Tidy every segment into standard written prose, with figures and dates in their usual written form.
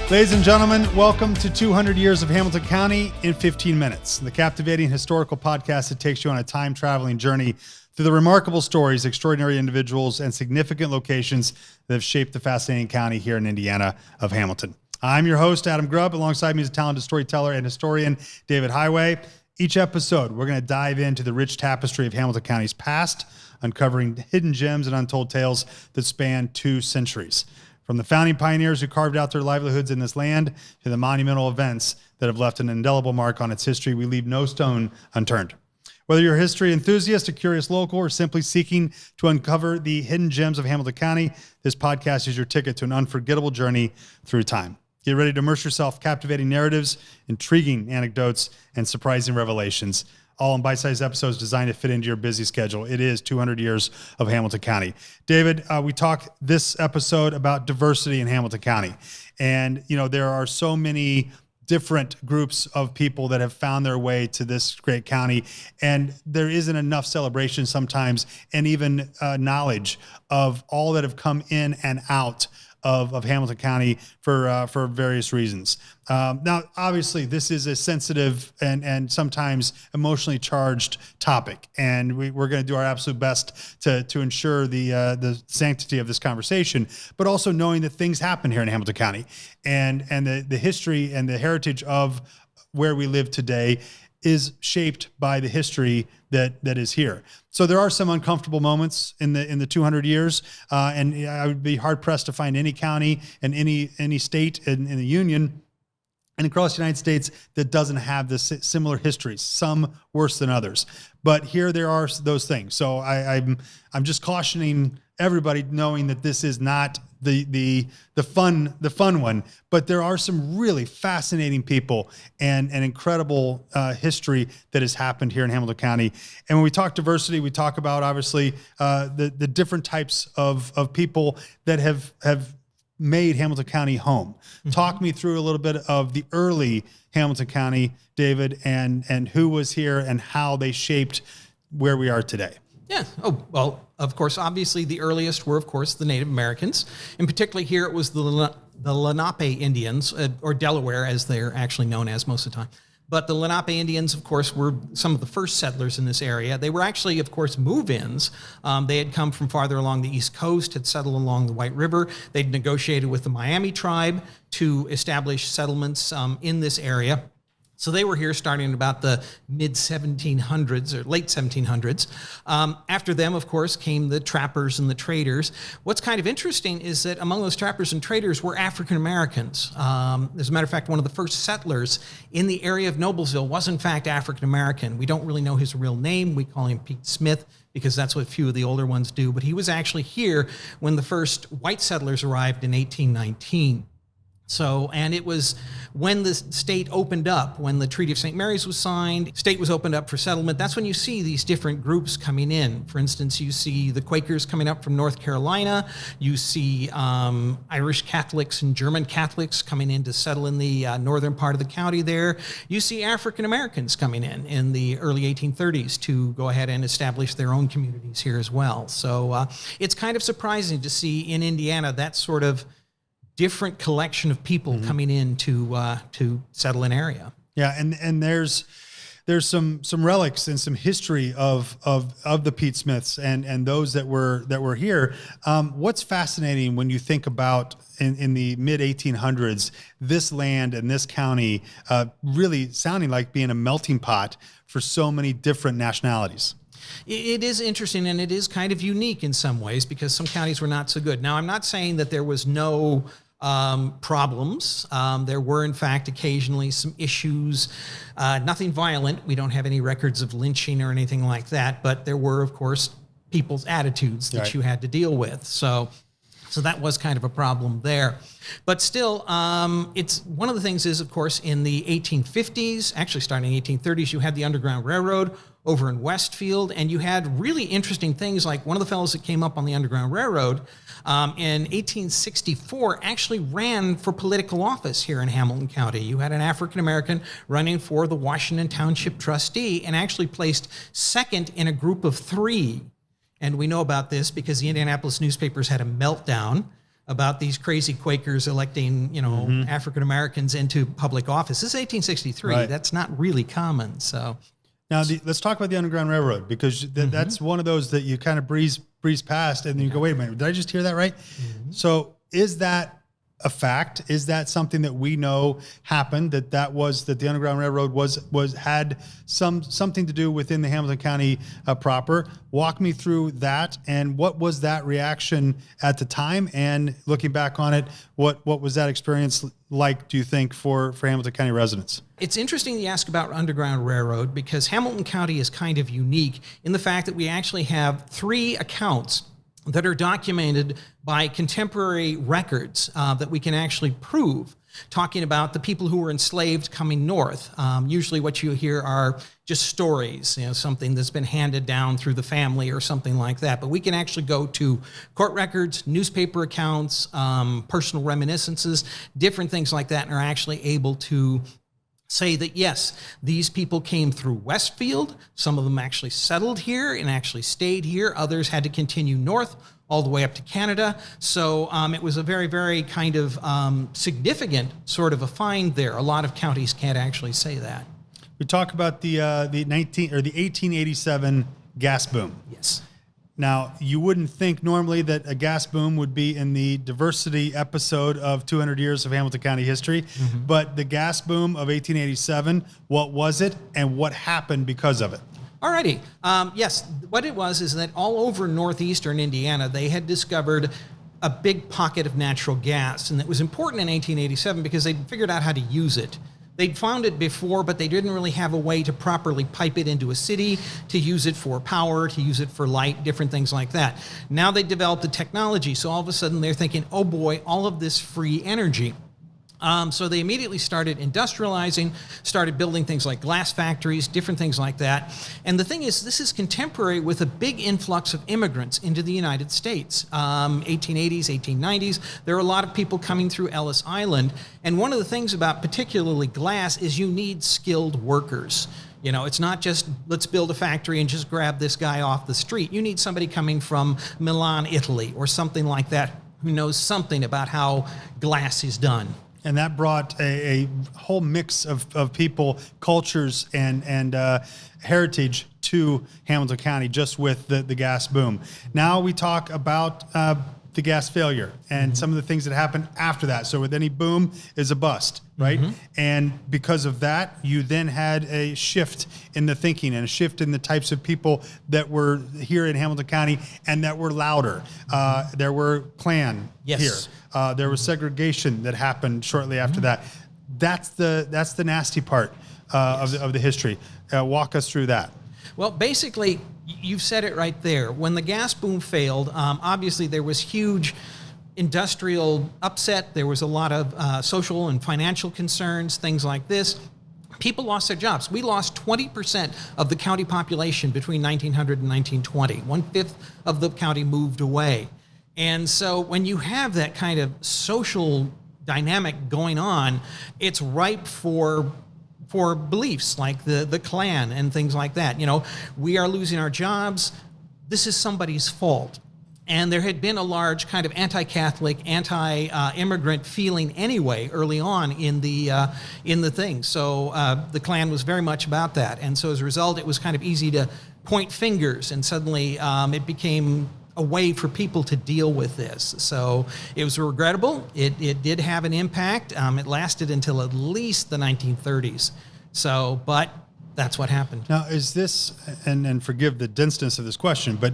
Ladies and gentlemen, welcome to 200 Years of Hamilton County in 15 minutes, the captivating historical podcast that takes you on a time-traveling journey through the remarkable stories, extraordinary individuals, and significant locations that have shaped the fascinating county here in Indiana of Hamilton. I'm your host, Adam Grubb. Alongside me is a talented storyteller and historian, David Heighway. Each episode, we're going to dive into the rich tapestry of Hamilton County's past, uncovering hidden gems and untold tales that span 2 centuries. From the founding pioneers who carved out their livelihoods in this land to the monumental events that have left an indelible mark on its history, we leave no stone unturned. Whether you're a history enthusiast, a curious local, or simply seeking to uncover the hidden gems of Hamilton County, this podcast is your ticket to an unforgettable journey through time. Get ready to immerse yourself in captivating narratives, intriguing anecdotes, and surprising revelations, all in bite-sized episodes designed to fit into your busy schedule. It is 200 Years of Hamilton County. David, we talk this episode about diversity in Hamilton County. And, you know, there are so many different groups of people that have found their way to this great county. And there isn't enough celebration sometimes, and even knowledge of all that have come in and out of Hamilton County for various reasons. Now, obviously, this is a sensitive and sometimes emotionally charged topic, and we're going to do our absolute best to ensure the sanctity of this conversation, but also knowing that things happen here in Hamilton County, and the history and the heritage of where we live today is shaped by the history that is here. So there are some uncomfortable moments in the 200 years, and I would be hard pressed to find any county and any state in the Union and across the United States that doesn't have this similar histories, some worse than others. But here there are those things. So I'm just cautioning everybody, knowing that this is not the fun one, but there are some really fascinating people and incredible history that has happened here in Hamilton County. And when we talk diversity, we talk about obviously the different types of people that have made Hamilton County home. Mm-hmm. Talk me through a little bit of the early Hamilton County, David, and who was here and how they shaped where we are today. Yeah. Oh, well, of course, obviously the earliest were, of course, the Native Americans. And particularly here it was the Lenape Indians, or Delaware, as they're actually known as most of the time. But the Lenape Indians, of course, were some of the first settlers in this area. They were actually, of course, move-ins. They had come from farther along the East Coast, had settled along the White River. They'd negotiated with the Miami tribe to establish settlements in this area. So they were here starting in about the mid-1700s or late 1700s. After them, of course, came the trappers and the traders. What's kind of interesting is that among those trappers and traders were African Americans. As a matter of fact, one of the first settlers in the area of Noblesville was in fact African American. We don't really know his real name. We call him Pete Smith because that's what a few of the older ones do. But he was actually here when the first white settlers arrived in 1819. So, and it was when the state opened up, when the Treaty of St. Mary's was signed, state was opened up for settlement. That's when you see these different groups coming in. For instance, you see the Quakers coming up from North Carolina. You see Irish Catholics and German Catholics coming in to settle in the northern part of the county there. You see African Americans coming in the early 1830s to go ahead and establish their own communities here as well. So it's kind of surprising to see in Indiana that sort of different collection of people coming in to settle an area. Yeah, and there's some relics and some history of the Pete Smiths and those that were here. What's fascinating when you think about in the mid 1800s, this land and this county really sounding like being a melting pot for so many different nationalities. It is interesting, and it is kind of unique in some ways because some counties were not so good. Now, I'm not saying that there was no problems. There were, in fact, occasionally some issues, nothing violent. We don't have any records of lynching or anything like that, but there were, of course, people's attitudes that you had to deal with. So that was kind of a problem there. But still, it's one of the things is, of course, in the 1850s, actually starting in the 1830s, you had the Underground Railroad over in Westfield, and you had really interesting things like one of the fellows that came up on the Underground Railroad in 1864 actually ran for political office here in Hamilton County. You had an African-American running for the Washington Township trustee and actually placed second in a group of 3. And we know about this because the Indianapolis newspapers had a meltdown about these crazy Quakers electing, African Americans into public office. This is 1863. Right. That's not really common. So now let's talk about the Underground Railroad, because that's one of those that you kind of breeze past, and then you go, wait a minute, did I just hear that right? So is that a fact? Is that something that we know happened, that the Underground Railroad had something to do within the Hamilton County proper? Walk me through that, and what was that reaction at the time, and looking back on it, what was that experience like, do you think, for Hamilton County residents? It's interesting you ask about Underground Railroad, because Hamilton County is kind of unique in the fact that we actually have 3 accounts that are documented by contemporary records that we can actually prove, talking about the people who were enslaved coming north. Usually what you hear are just stories, something that's been handed down through the family or something like that. But we can actually go to court records, newspaper accounts, personal reminiscences, different things like that, and are actually able to say that, yes, these people came through Westfield. Some of them actually settled here and actually stayed here. Others had to continue north all the way up to Canada. So it was a very, very kind of significant sort of a find there. A lot of counties can't actually say that. We talk about the 1887 gas boom. Yes. Now, you wouldn't think normally that a gas boom would be in the diversity episode of 200 years of Hamilton County history, but the gas boom of 1887, what was it, and what happened because of it? Alrighty. Yes, what it was is that all over northeastern Indiana, they had discovered a big pocket of natural gas, and it was important in 1887 because they figured out how to use it. They'd found it before, but they didn't really have a way to properly pipe it into a city, to use it for power, to use it for light, different things like that. Now they developed the technology, so all of a sudden they're thinking, oh boy, all of this free energy. So they immediately started industrializing, started building things like glass factories, different things like that. And the thing is, this is contemporary with a big influx of immigrants into the United States. 1880s, 1890s, there are a lot of people coming through Ellis Island. And one of the things about particularly glass is you need skilled workers. It's not just, let's build a factory and just grab this guy off the street. You need somebody coming from Milan, Italy, or something like that, who knows something about how glass is done. And that brought a whole mix of people, cultures, and heritage to Hamilton County just with the gas boom. Now we talk about the gas failure and some of the things that happened after that. So with any boom is a bust, right? And because of that, you then had a shift in the thinking and a shift in the types of people that were here in Hamilton County and that were louder. There were Klan here. There was segregation that happened shortly after that. That's the nasty part of the history. Walk us through that. Well, basically, you've said it right there. When the gas boom failed, obviously there was huge industrial upset. There was a lot of social and financial concerns, things like this. People lost their jobs. We lost 20% of the county population between 1900 and 1920. 1/5 of the county moved away. And so when you have that kind of social dynamic going on, it's ripe for beliefs like the Klan and things like that. We are losing our jobs. This is somebody's fault. And there had been a large kind of anti-Catholic, anti-immigrant feeling anyway early on in the thing. So the Klan was very much about that. And so as a result, it was kind of easy to point fingers, and suddenly it became a way for people to deal with this. So it was regrettable. It did have an impact. It lasted until at least the 1930s. So, but that's what happened. Now, is this, and forgive the denseness of this question, but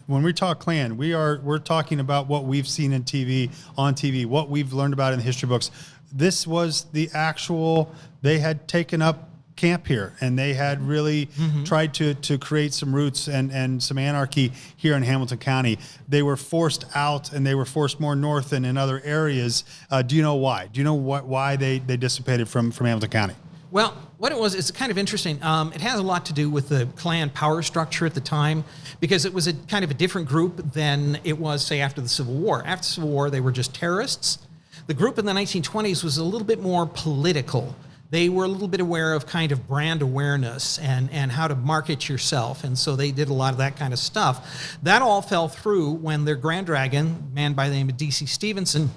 when we talk Klan, we're talking about what we've seen on TV, what we've learned about in the history books. This was the actual, they had taken up camp here, and they had really tried to create some roots and some anarchy here in Hamilton County. They were forced out, and they were forced more north and in other areas. Do you know why? Do you know why they dissipated from Hamilton County? Well, what it was, it's kind of interesting. It has a lot to do with the Klan power structure at the time, because it was a kind of a different group than it was, say, after the Civil War. After the Civil War, they were just terrorists. The group in the 1920s was a little bit more political. they were a little bit aware of kind of brand awareness and how to market yourself. And so they did a lot of that kind of stuff. That all fell through when their Grand Dragon, a man by the name of D.C. Stevenson,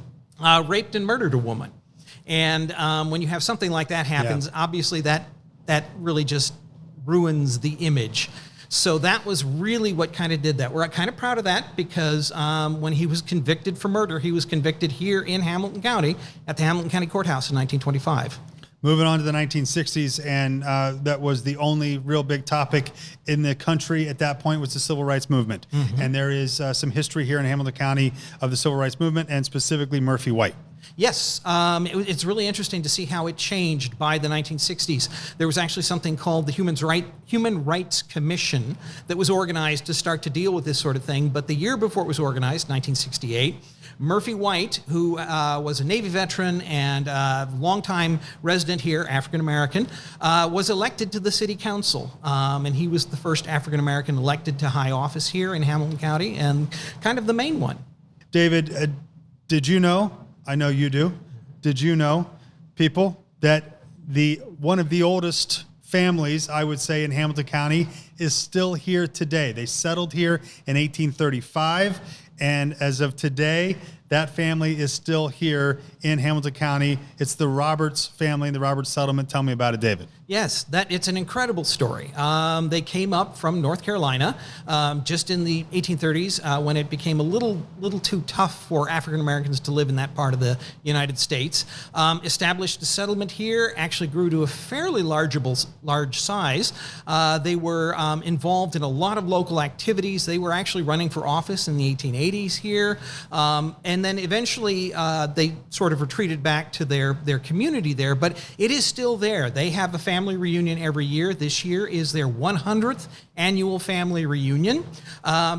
raped and murdered a woman. And when you have something like that happens, obviously that really just ruins the image. So that was really what kind of did that. We're kind of proud of that because when he was convicted for murder, he was convicted here in Hamilton County at the Hamilton County Courthouse in 1925. Moving on to the 1960s, and that was the only real big topic in the country at that point was the Civil Rights Movement. And there is some history here in Hamilton County of the Civil Rights Movement, and specifically Murphy White. Yes, it's really interesting to see how it changed by the 1960s. There was actually something called the Human Rights Commission that was organized to start to deal with this sort of thing. But the year before it was organized, 1968, Murphy White, who was a Navy veteran and a longtime resident here, African-American, was elected to the city council. And he was the first African-American elected to high office here in Hamilton County and kind of the main one. David, did you know, I know you do, did you know, people, that one of the oldest families, I would say, in Hamilton County is still here today? They settled here in 1835. And as of today, that family is still here in Hamilton County. It's the Roberts family and the Roberts settlement. Tell me about it, David. Yes, it's an incredible story. They came up from North Carolina just in the 1830s when it became a little too tough for African Americans to live in that part of the United States. Established a settlement here, actually grew to a fairly large size. They were involved in a lot of local activities. They were actually running for office in the 1880s here. And then eventually they sort of retreated back to their community there, but it is still there. They have a family reunion every year. This year is their 100th annual family reunion.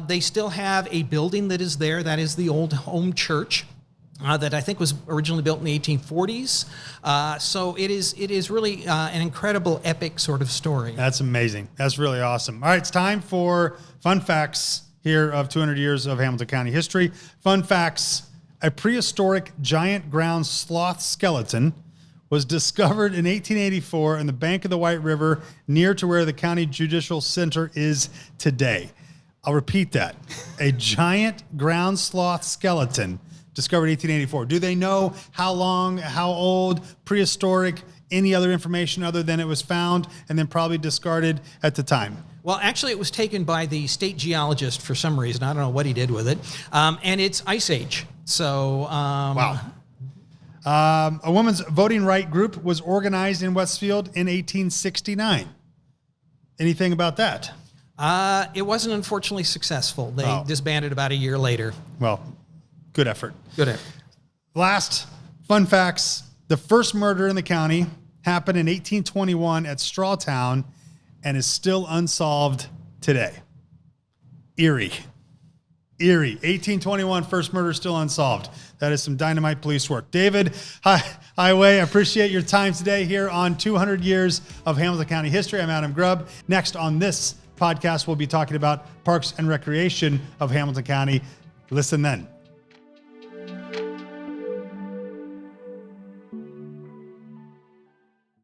They still have a building that is there. That is the old home church. That I think was originally built in the 1840s. So it is really an incredible, epic sort of story. That's amazing. That's really awesome. All right, it's time for fun facts here of 200 years of Hamilton County history. Fun facts: a prehistoric giant ground sloth skeleton was discovered in 1884 in the bank of the White River near to where the County Judicial Center is today. I'll repeat that. A giant ground sloth skeleton discovered in 1884. Do they know how long, how old, prehistoric, any other information other than it was found and then probably discarded at the time? Well, actually, it was taken by the state geologist for some reason. I don't know what he did with it. And it's Ice Age. So, wow. A women's voting right group was organized in Westfield in 1869. Anything about that? It wasn't unfortunately successful. They disbanded about a year later. Well, good effort. Good effort. Last fun facts. The first murder in the county happened in 1821 at Strawtown and is still unsolved today. Erie. 1821, first murder still unsolved. That is some dynamite police work. David, Heighway, I appreciate your time today here on 200 Years of Hamilton County History. I'm Adam Grubb. Next on this podcast, we'll be talking about Parks and Recreation of Hamilton County. Listen then.